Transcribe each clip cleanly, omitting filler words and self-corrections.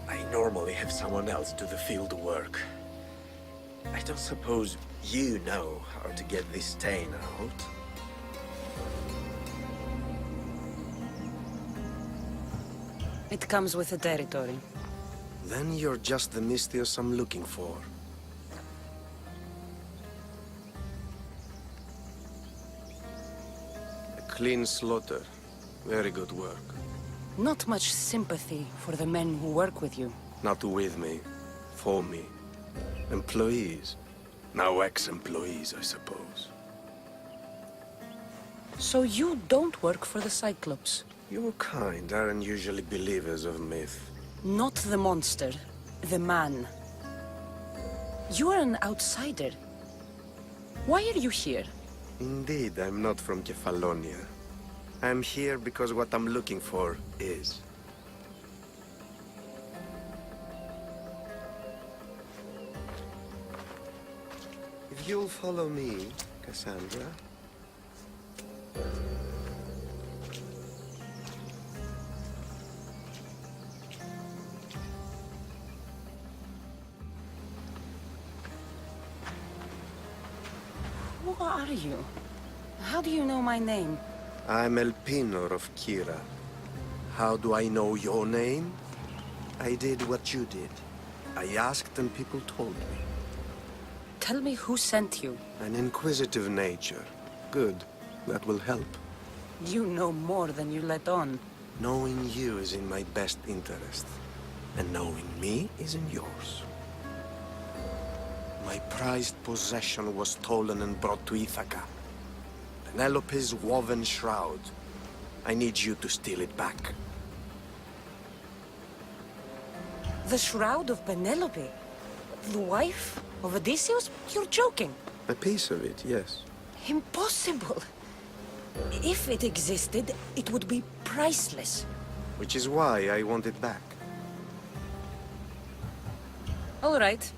I normally have someone else do the field work. I don't suppose you know how to get this stain out? It comes with the territory. Then you're just the Mystios I'm looking for. A clean slaughter. Very good work. Not much sympathy for the men who work with you. Not with me. For me. Employees. Now ex-employees, I suppose. So you don't work for the Cyclops? Your kind aren't usually believers of myth. Not the monster, the man. You are an outsider. Why are you here? Indeed, I'm not from Kefalonia. I'm here because what I'm looking for is. If you'll follow me, Cassandra. Who are you? How do you know my name? I'm Elpinor of Kira. How do I know your name? I did what you did. I asked and people told me. Tell me who sent you. An inquisitive nature. Good. That will help. You know more than you let on. Knowing you is in my best interest. And knowing me is in yours. My prized possession was stolen and brought to Ithaca. Penelope's woven shroud. I need you to steal it back. The shroud of Penelope? The wife of Odysseus? You're joking. A piece of it, yes. Impossible. If it existed, it would be priceless. Which is why I want it back. All right.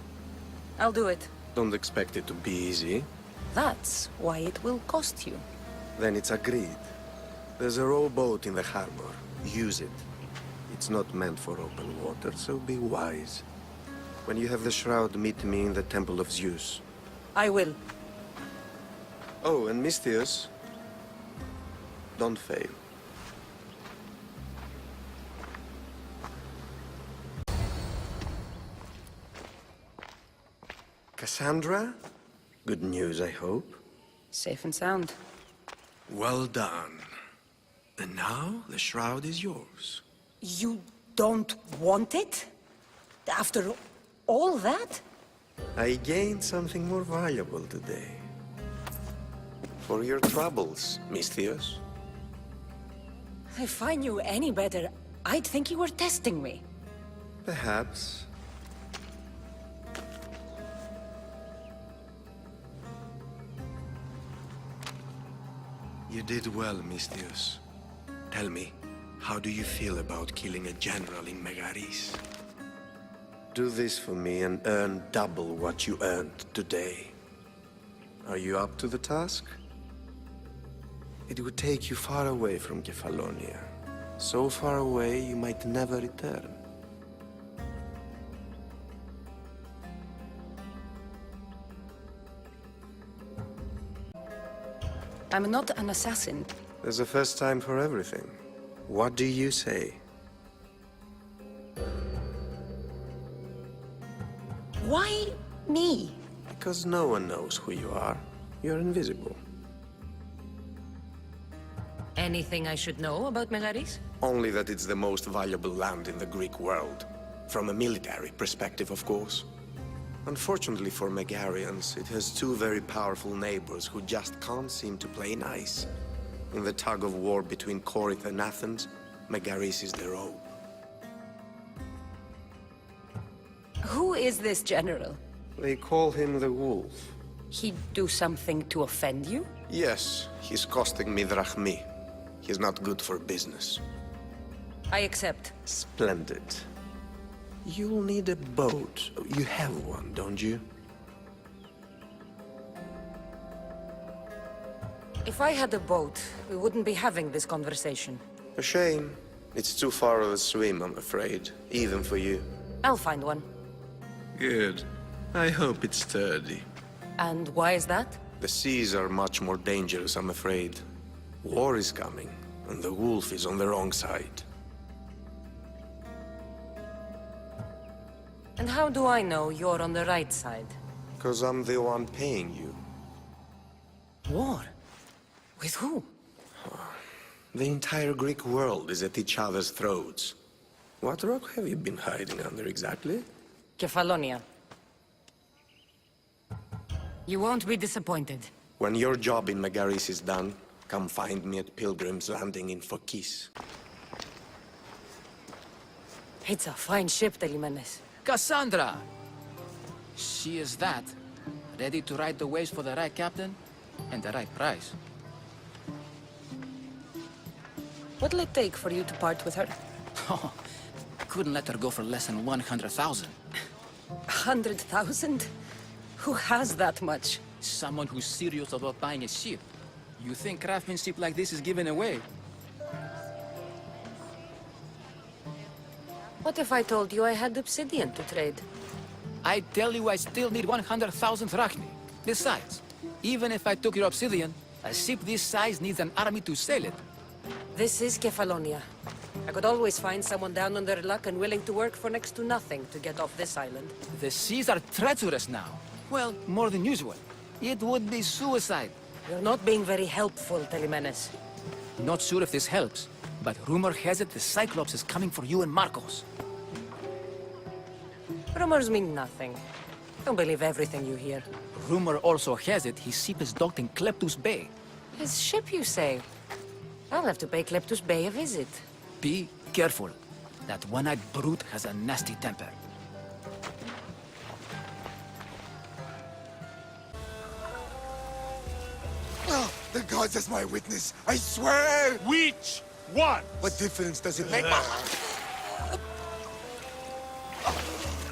I'll do it. Don't expect it to be easy. That's why it will cost you. Then it's agreed. There's a rowboat in the harbor. Use it. It's not meant for open water, so be wise. When you have the shroud, meet me in the Temple of Zeus. I will. Oh, and Mystios, don't fail. Cassandra? Good news, I hope. Safe and sound. Well done. And now, the shroud is yours. You don't want it? After all that? I gained something more valuable today. For your troubles, Mystios. If I knew any better, I'd think you were testing me. Perhaps. You did well, Mystios. Tell me, how do you feel about killing a general in Megaris? Do this for me and earn double what you earned today. Are you up to the task? It would take you far away from Kefalonia. So far away you might never return. I'm not an assassin. There's a first time for everything. What do you say? Why me? Because no one knows who you are. You're invisible. Anything I should know about Megaris? Only that it's the most valuable land in the Greek world. From a military perspective, of course. Unfortunately for Megarians, it has two very powerful neighbors who just can't seem to play nice. In the tug-of-war between Corinth and Athens, Megaris is their own. Who is this general? They call him the Wolf. He'd do something to offend you? Yes, he's costing me drachmi. He's not good for business. I accept. Splendid. You'll need a boat. You have one, don't you? If I had a boat, we wouldn't be having this conversation. A shame. It's too far of a swim, I'm afraid. Even for you. I'll find one. Good. I hope it's sturdy. And why is that? The seas are much more dangerous, I'm afraid. War is coming, and the wolf is on the wrong side. And how do I know you're on the right side? 'Cause I'm the one paying you. War? With who? The entire Greek world is at each other's throats. What rock have you been hiding under exactly? Kefalonia. You won't be disappointed. When your job in Megaris is done, come find me at Pilgrim's Landing in Phokis. It's a fine ship, Telimenes. Cassandra! She is that. Ready to ride the waves for the right captain and the right price. What'll it take for you to part with her? Couldn't let her go for less than 100,000. 100,000? Who has that much? Someone who's serious about buying a ship. You think craftsmanship like this is given away? What if I told you I had obsidian to trade? I tell you I still need 100,000 drachmi. Besides, even if I took your obsidian, a ship this size needs an army to sail it. This is Kefalonia. I could always find someone down on their luck and willing to work for next to nothing to get off this island. The seas are treacherous now. Well, more than usual. It would be suicide. You're not being very helpful, Telimenes. Not sure if this helps, but rumor has it the Cyclops is coming for you and Marcos. Rumors mean nothing. Don't believe everything you hear. Rumor also has it his ship is docked in Kleptus Bay. His ship, you say? I'll have to pay Kleptus Bay a visit. Be careful. That one-eyed brute has a nasty temper. Oh, the gods as my witness, I swear! Which one? What difference does it make?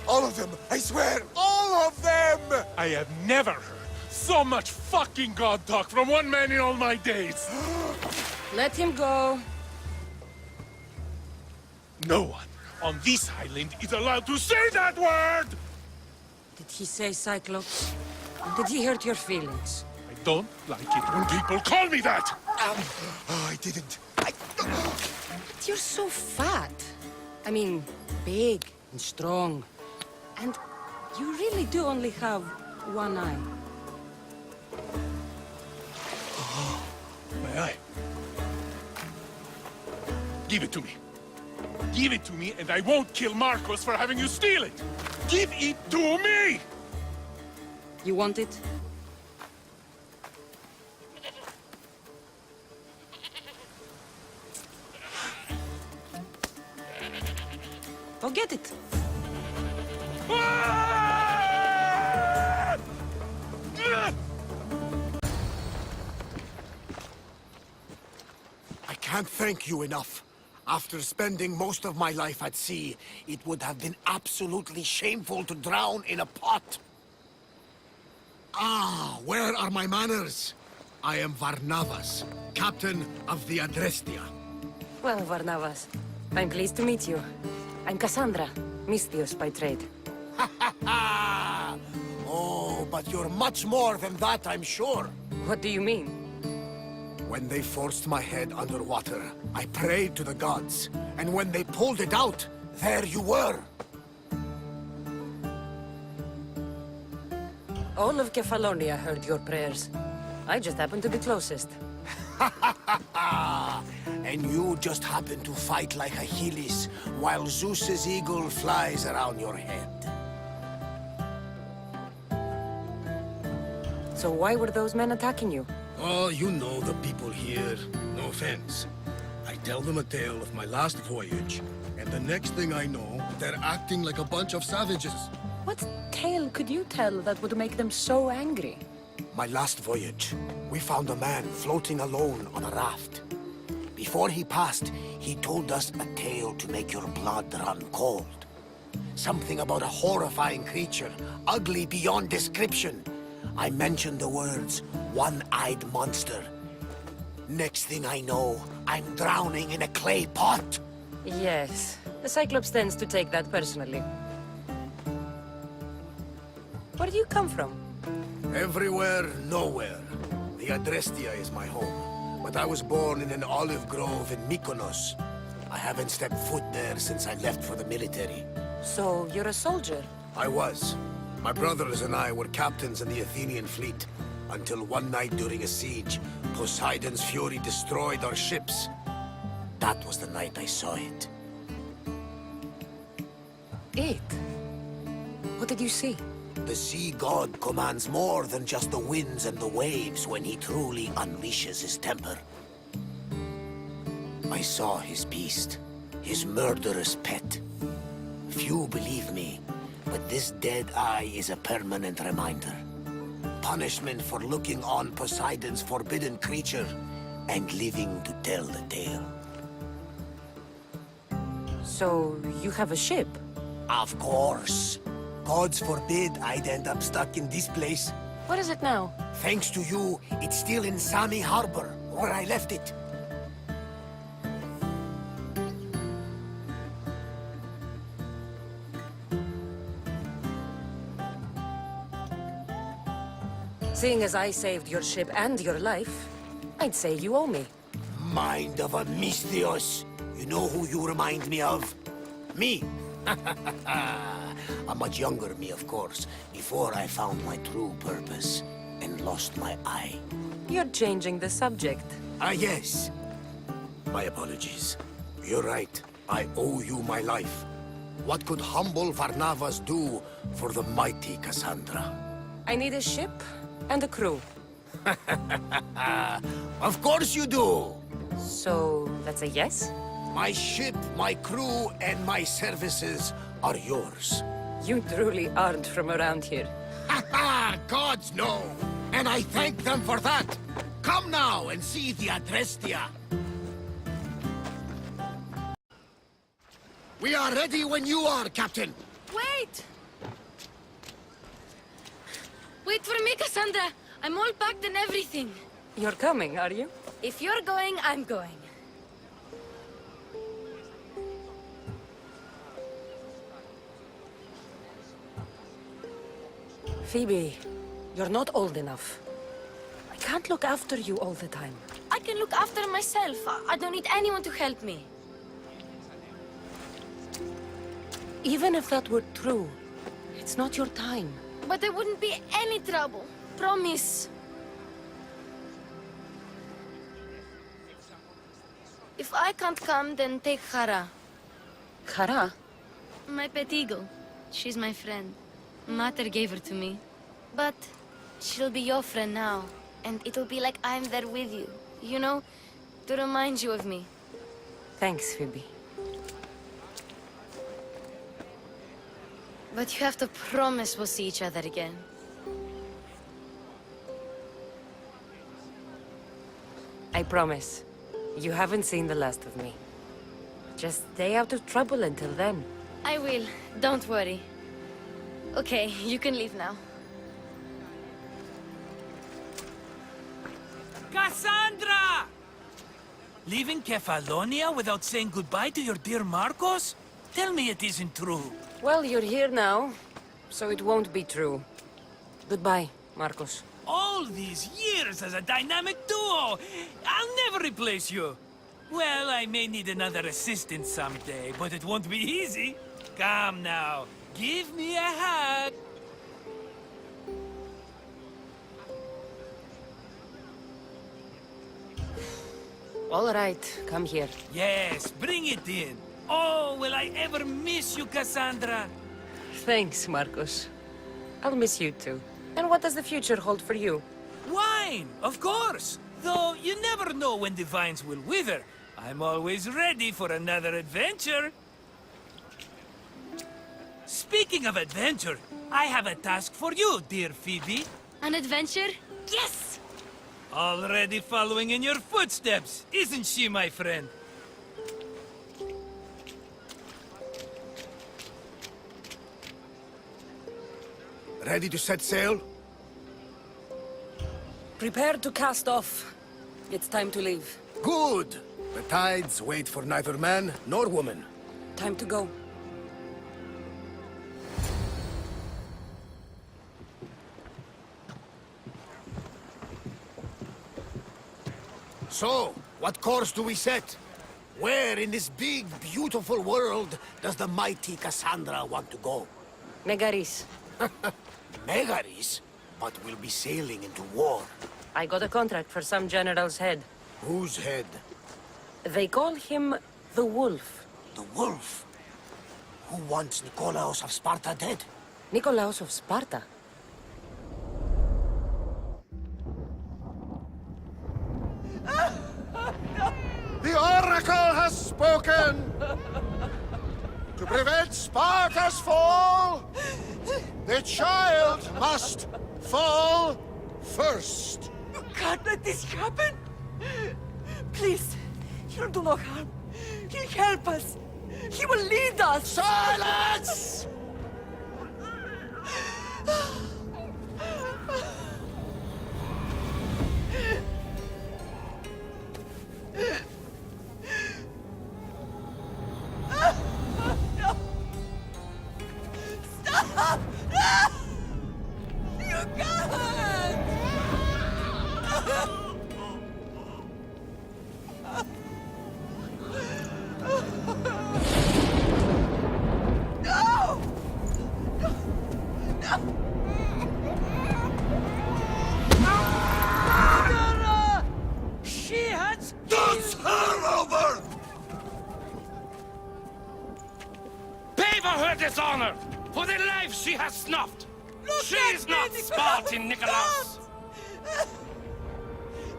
All of them, I swear, all of them! I have never heard so much fucking god talk from one man in all my days. Let him go. No one on this island is allowed to say that word! Did he say Cyclops? Did he hurt your feelings? I don't like it when people call me that! Oh, I didn't. But you're so fat. I mean, big and strong. And you really do only have one eye. My eye. Give it to me. Give it to me, and I won't kill Marcos for having you steal it! Give it to me! You want it? Go get it. I can't thank you enough. After spending most of my life at sea, it would have been absolutely shameful to drown in a pot. Ah, where are my manners? I am Varnavas, captain of the Adrestia. Well, Varnavas, I'm pleased to meet you. I'm Cassandra, Misthios by trade. Oh, but you're much more than that, I'm sure. What do you mean? When they forced my head underwater, I prayed to the gods. And when they pulled it out, there you were. All of Kefalonia heard your prayers. I just happened to be closest. And you just happen to fight like Achilles, while Zeus's eagle flies around your head. So why were those men attacking you? Oh, you know the people here. No offense. I tell them a tale of my last voyage, and the next thing I know, they're acting like a bunch of savages. What tale could you tell that would make them so angry? My last voyage, we found a man floating alone on a raft. Before he passed, he told us a tale to make your blood run cold. Something about a horrifying creature, ugly beyond description. I mentioned the words, one-eyed monster. Next thing I know, I'm drowning in a clay pot. Yes, the Cyclops tends to take that personally. Where do you come from? Everywhere, nowhere. The Adrestia is my home, but I was born in an olive grove in Mykonos. I haven't stepped foot there since I left for the military. So, you're a soldier? I was. My brothers and I were captains in the Athenian fleet, until one night during a siege, Poseidon's fury destroyed our ships. That was the night I saw it. It? What did you see? The sea god commands more than just the winds and the waves when he truly unleashes his temper. I saw his beast, his murderous pet. Few believe me, but this dead eye is a permanent reminder. Punishment for looking on Poseidon's forbidden creature and living to tell the tale. So, you have a ship? Of course. Gods forbid I'd end up stuck in this place. What is it now? Thanks to you, it's still in Sami Harbor, where I left it. Seeing as I saved your ship and your life, I'd say you owe me. Mind of a Misthios. You know who you remind me of? Me. A much younger me, of course, before I found my true purpose and lost my eye. You're changing the subject. Ah, yes. My apologies. You're right. I owe you my life. What could humble Varnavas do for the mighty Cassandra? I need a ship and a crew. Of course you do! So, that's a yes? My ship, my crew, and my services are yours. You truly aren't from around here. Ha ha! Gods know! And I thank them for that! Come now and see the Adrestia! We are ready when you are, Captain! Wait! Wait for me, Cassandra! I'm all packed and everything. You're coming, are you? If you're going, I'm going. Phoebe, you're not old enough. I can't look after you all the time. I can look after myself. I don't need anyone to help me. Even if that were true, it's not your time. But there wouldn't be any trouble. Promise. If I can't come, then take Hara. Hara? My pet eagle. She's my friend. Mater gave her to me. But she'll be your friend now. And it'll be like I'm there with you. You know, to remind you of me. Thanks, Phoebe. But you have to promise we'll see each other again. I promise. You haven't seen the last of me. Just stay out of trouble until then. I will. Don't worry. Okay, you can leave now. Cassandra! Leaving Kefalonia without saying goodbye to your dear Marcos? Tell me it isn't true. Well, you're here now, so it won't be true. Goodbye, Marcos. All these years as a dynamic duo! I'll never replace you! Well, I may need another assistant someday, but it won't be easy. Come now, give me a hug. All right, come here. Yes, bring it in. Oh, will I ever miss you, Cassandra? Thanks, Marcos. I'll miss you too. And what does the future hold for you? Wine, of course. Though you never know when the vines will wither. I'm always ready for another adventure. Speaking of adventure, I have a task for you, dear Phoebe. An adventure? Yes! Already following in your footsteps, isn't she, my friend? Ready to set sail? Prepare to cast off. It's time to leave. Good! The tides wait for neither man nor woman. Time to go. So, what course do we set? Where in this big, beautiful world does the mighty Cassandra want to go? Megaris. Megaris? But we'll be sailing into war. I got a contract for some general's head. Whose head? They call him the Wolf. The wolf? Who wants Nikolaos of Sparta dead? Nikolaos of Sparta. The Oracle has spoken! To prevent Sparta's fall, the child must fall first. You can't let this happen! Please, he'll do no harm. He'll help us. He will lead us. Silence! Stop! You can't! No! No! She has... Does her over! Pay for her dishonor, for the life she has snuffed. Look She at is me, not Nikolaos! Spartan, Nikolaos.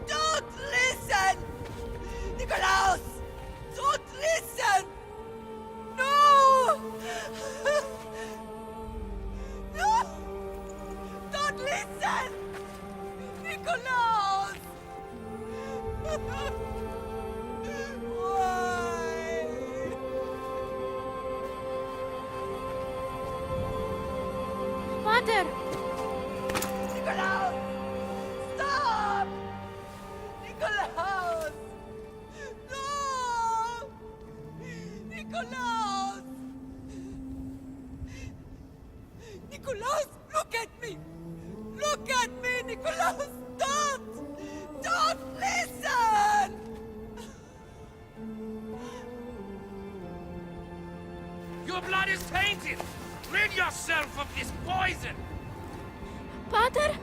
Don't listen! Nikolaos! Don't listen! No! No! Don't listen! Nikolaos! Why? Father! Nikolaos! Stop! Nikolaos! No! Nikolaos! Nikolaos, look at me! Look at me, Nikolaos! Don't! Don't listen! Your blood is tainted. Rid yourself of this poison. Pater?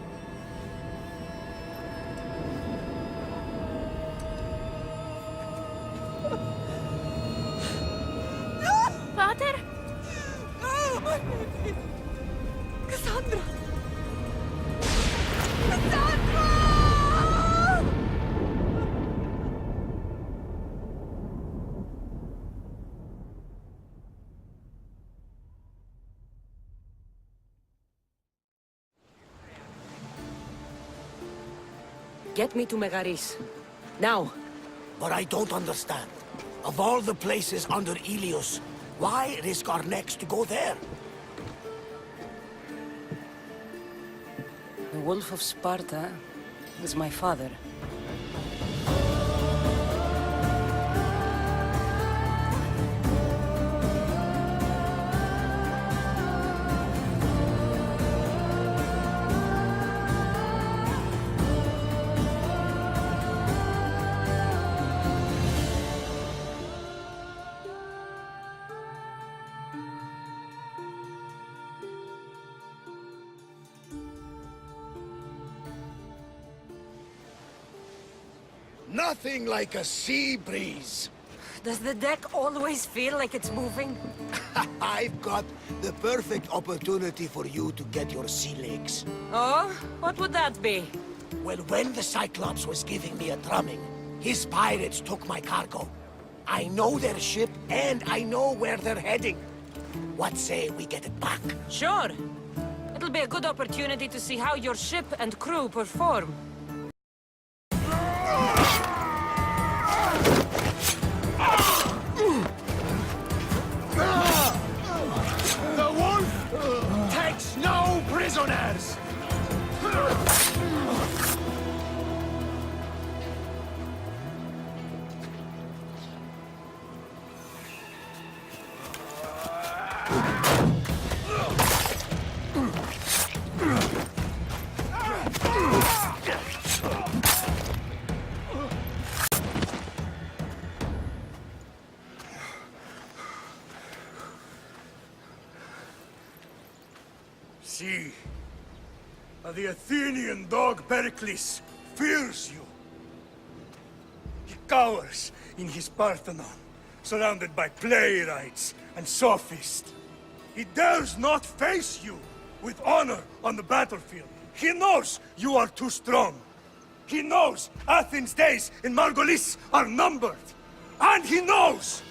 Pater? Oh, my baby! Cassandra! Cassandra! Get me to Megaris. Now. But I don't understand. Of all the places under Ilios, why risk our necks to go there? The Wolf of Sparta is my father. Nothing like a sea breeze. Does the deck always feel like it's moving? I've got the perfect opportunity for you to get your sea legs. Oh? What would that be? Well, when the Cyclops was giving me a drumming, his pirates took my cargo. I know their ship, and I know where they're heading. What say we get it back? Sure. It'll be a good opportunity to see how your ship and crew perform. The wolf takes no prisoners! See, the Athenian dog Pericles fears you. He cowers in his Parthenon, surrounded by playwrights and sophists. He dares not face you with honor on the battlefield. He knows you are too strong. He knows Athens' days in Margolis are numbered. And he knows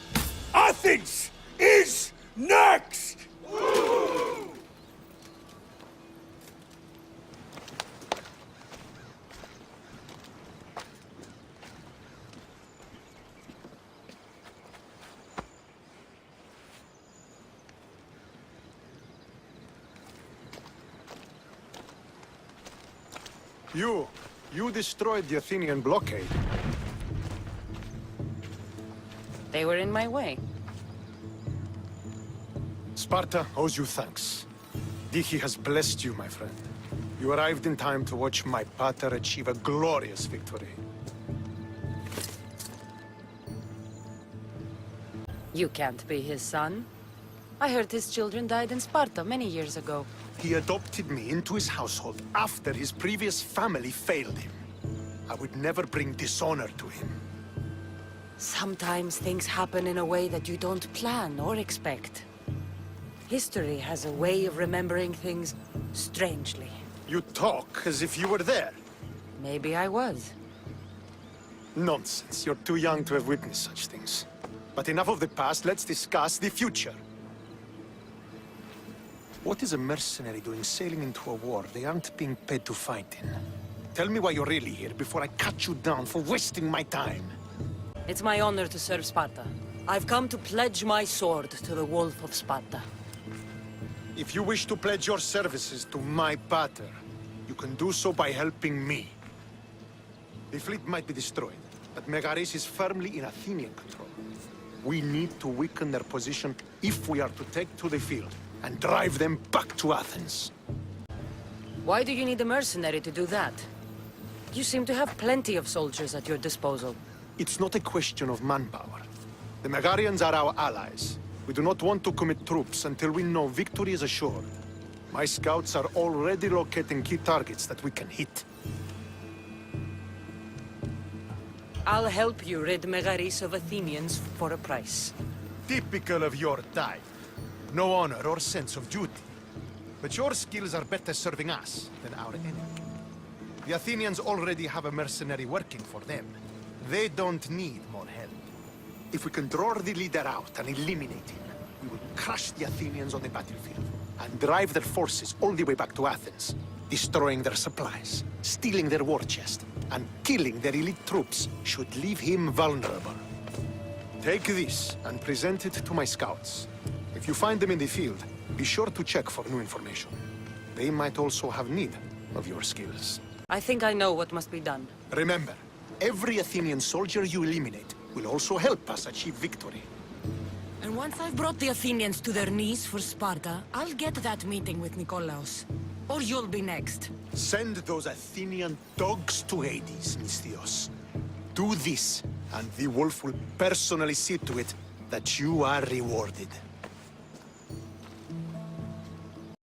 Athens is next! You destroyed the Athenian blockade. They were in my way. Sparta owes you thanks. Dihi has blessed you, my friend. You arrived in time to watch my pater achieve a glorious victory. You can't be his son. I heard his children died in Sparta many years ago. He adopted me into his household after his previous family failed him. I would never bring dishonor to him. Sometimes things happen in a way that you don't plan or expect. History has a way of remembering things strangely. You talk as if you were there. Maybe I was. Nonsense. You're too young to have witnessed such things. But enough of the past, let's discuss the future. What is a mercenary doing sailing into a war they aren't being paid to fight in? Tell me why you're really here before I cut you down for wasting my time. It's my honor to serve Sparta. I've come to pledge my sword to the Wolf of Sparta. If you wish to pledge your services to my pater, you can do so by helping me. The fleet might be destroyed, but Megaris is firmly in Athenian control. We need to weaken their position if we are to take to the field and drive them back to Athens. Why do you need a mercenary to do that? You seem to have plenty of soldiers at your disposal. It's not a question of manpower. The Megarians are our allies. We do not want to commit troops until we know victory is assured. My scouts are already locating key targets that we can hit. I'll help you rid Megaris of Athenians for a price. Typical of your type. No honor or sense of duty. But your skills are better serving us than our enemy. The Athenians already have a mercenary working for them. They don't need more help. If we can draw the leader out and eliminate him, we will crush the Athenians on the battlefield and drive their forces all the way back to Athens, destroying their supplies, stealing their war chest, and killing their elite troops should leave him vulnerable. Take this and present it to my scouts. If you find them in the field, be sure to check for new information. They might also have need of your skills. I think I know what must be done. Remember, every Athenian soldier you eliminate will also help us achieve victory. And once I've brought the Athenians to their knees for Sparta, I'll get that meeting with Nikolaos. Or you'll be next. Send those Athenian dogs to Hades, Misthios. Do this, and the wolf will personally see to it that you are rewarded.